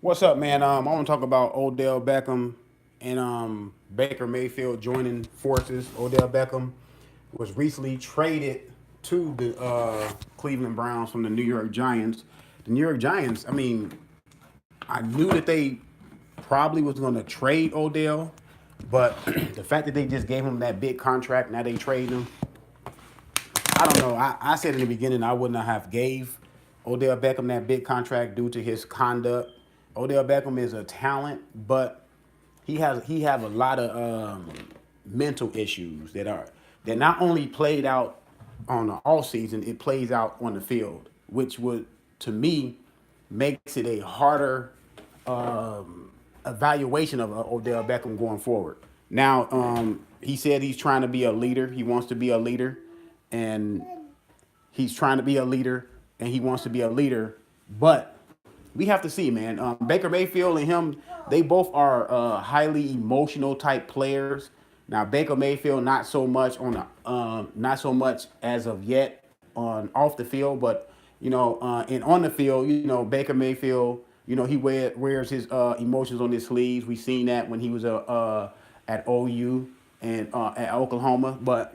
What's up, man? I want to talk about Odell Beckham and Baker Mayfield joining forces. Odell Beckham was recently traded to the Cleveland Browns from the New York Giants. The New York Giants, I mean, I knew that they probably was going to trade Odell, but the fact that they just gave him that big contract, now they trade him. I don't know. I said in the beginning I would not have gave Odell Beckham that big contract due to his conduct. Odell Beckham is a talent, but he have a lot of mental issues that not only played out on the all season, it plays out on the field, which would to me makes it a harder evaluation of Odell Beckham going forward. Now, he said he's trying to be a leader. He wants to be a leader, and he's trying to be a leader, and he wants to be a leader. But we have to see, man. Baker Mayfield and him, they both are highly emotional type players. Now, Baker Mayfield not so much on the, not so much as of yet on off the field, but and on the field, Baker Mayfield, he wears his emotions on his sleeves. We seen that when he was at OU and at Oklahoma, but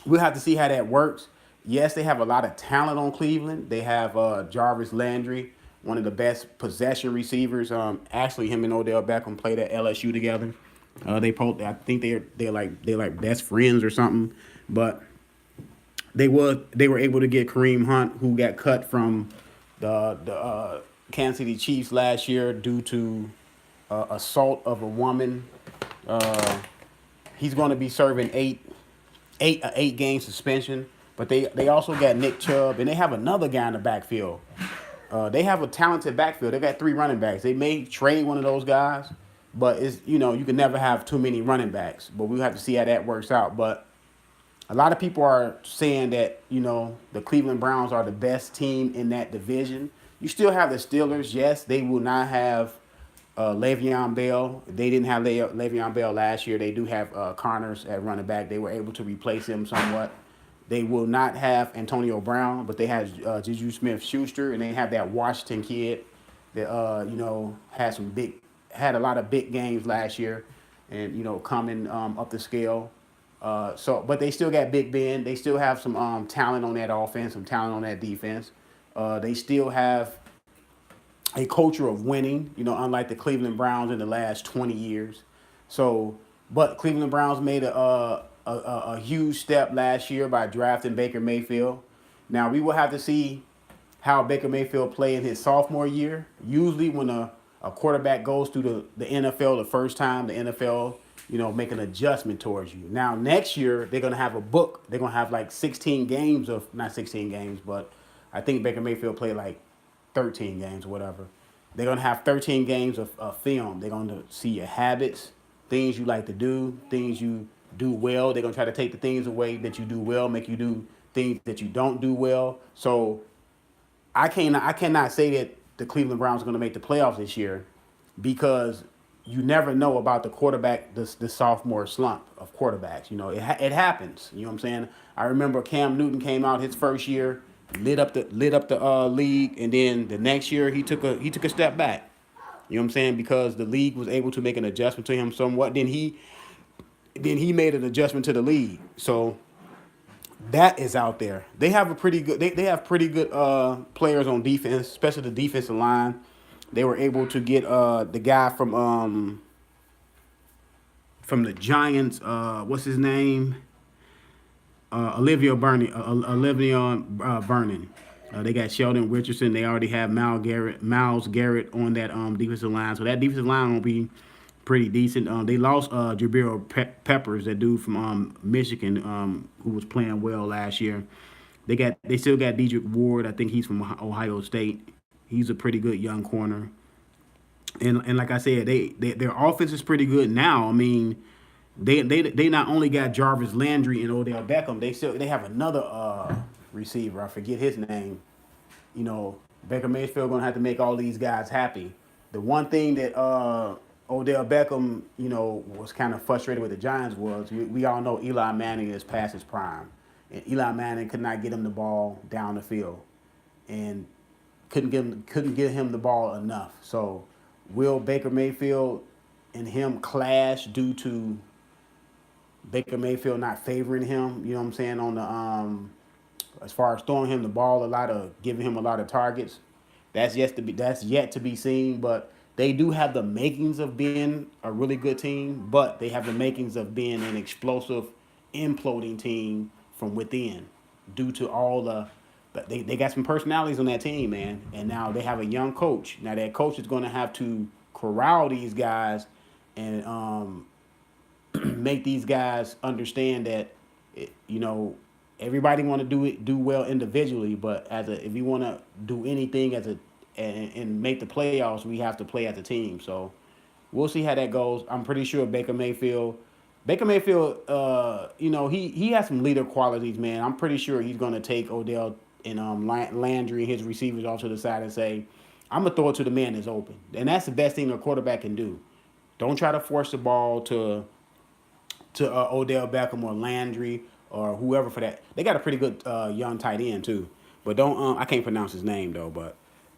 we'll have to see how that works. Yes, they have a lot of talent on Cleveland. They have Jarvis Landry, one of the best possession receivers. Actually, him and Odell Beckham played at LSU together. I think they're like best friends or something. But they were able to get Kareem Hunt, who got cut from the Kansas City Chiefs last year due to assault of a woman. Uh, he's going to be serving eight game suspension. But they also got Nick Chubb, and they have another guy in the backfield. They have a talented backfield. They got three running backs. They may trade one of those guys, but it's you can never have too many running backs. But we'll have to see how that works out. But a lot of people are saying that the Cleveland Browns are the best team in that division. You still have the Steelers. Yes, they will not have Le'Veon Bell. They didn't have Le'Veon Bell last year. They do have Connors at running back. They were able to replace him somewhat. They will not have Antonio Brown, but they have Juju Smith-Schuster, and they have that Washington kid that had a lot of big games last year, and coming up the scale. But they still got Big Ben. They still have some talent on that offense, some talent on that defense. They still have a culture of winning, unlike the Cleveland Browns in the last 20 years. So, but Cleveland Browns made a huge step last year by drafting Baker Mayfield. Now, we will have to see how Baker Mayfield played in his sophomore year. Usually, when a quarterback goes through the NFL the first time, the NFL, make an adjustment towards you. Now, next year, they're going to have a book. They're going to have like 16 games of, not 16 games, but I think Baker Mayfield played like 13 games or whatever. They're going to have 13 games of film. They're going to see your habits, things you like to do, things you do well. They're going to try to take the things away that you do well, make you do things that you don't do well. So I cannot say that the Cleveland Browns are going to make the playoffs this year because you never know about the quarterback, the sophomore slump of quarterbacks. It happens. You know what I'm saying? I remember Cam Newton came out his first year, lit up the league, and then the next year he took a step back. You know what I'm saying? Because the league was able to make an adjustment to him somewhat. Then he made an adjustment to the league. So that is out there. They have a pretty good. They have pretty good players on defense, especially the defensive line. They were able to get the guy from the Giants. What's his name? Olivia Vernon. They got Sheldon Richardson. They already have Miles Garrett on that defensive line. So that defensive line will be pretty decent. They lost Jabril Peppers, that dude from Michigan, who was playing well last year. They still got Dedrick Ward. I think he's from Ohio State. He's a pretty good young corner. And like I said, their offense is pretty good now. I mean, they not only got Jarvis Landry and Odell Beckham, they have another receiver. I forget his name. You know, Baker Mayfield gonna have to make all these guys happy. The one thing that Odell Beckham, was kind of frustrated with the Giants was we all know Eli Manning is past his prime, and Eli Manning could not get him the ball down the field, and couldn't get him the ball enough. So will Baker Mayfield and him clash due to Baker Mayfield not favoring him? You know what I'm saying, on the as far as throwing him the ball a lot, of giving him a lot of targets. That's yet to be seen. But they do have the makings of being a really good team, but they have the makings of being an explosive, imploding team from within, due to all the. But they got some personalities on that team, man. And now they have a young coach. Now that coach is going to have to corral these guys and make these guys understand that you know, everybody want to do well individually, but if you want to do anything and make the playoffs, we have to play as a team. So we'll see how that goes. I'm pretty sure Baker Mayfield, he has some leader qualities, man. I'm pretty sure he's gonna take Odell and Landry and his receivers off to the side and say, "I'm gonna throw it to the man that's open," and that's the best thing a quarterback can do. Don't try to force the ball to Odell Beckham or Landry or whoever for that. They got a pretty good young tight end too, but don't I can't pronounce his name though. But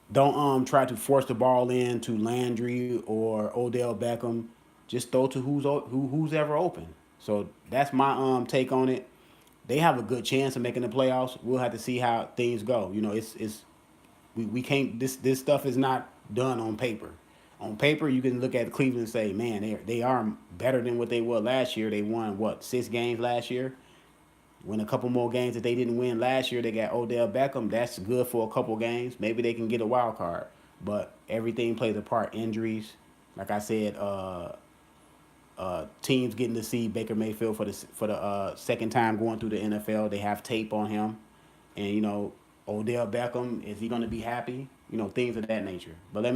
don't try to force the ball in to Landry or Odell Beckham. Just throw to who's ever open. So that's my take on it. They have a good chance of making the playoffs. We'll have to see how things go. It's we can't, this stuff is not done on paper. On paper, you can look at Cleveland and say, man, they are better than what they were last year. They won what, 6 games last year. Win a couple more games that they didn't win last year. They got Odell Beckham. That's good for a couple games. Maybe they can get a wild card. But everything plays a part. Injuries, like I said, teams getting to see Baker Mayfield for the second time going through the NFL. They have tape on him, and Odell Beckham, is he going to be happy? Things of that nature. But let me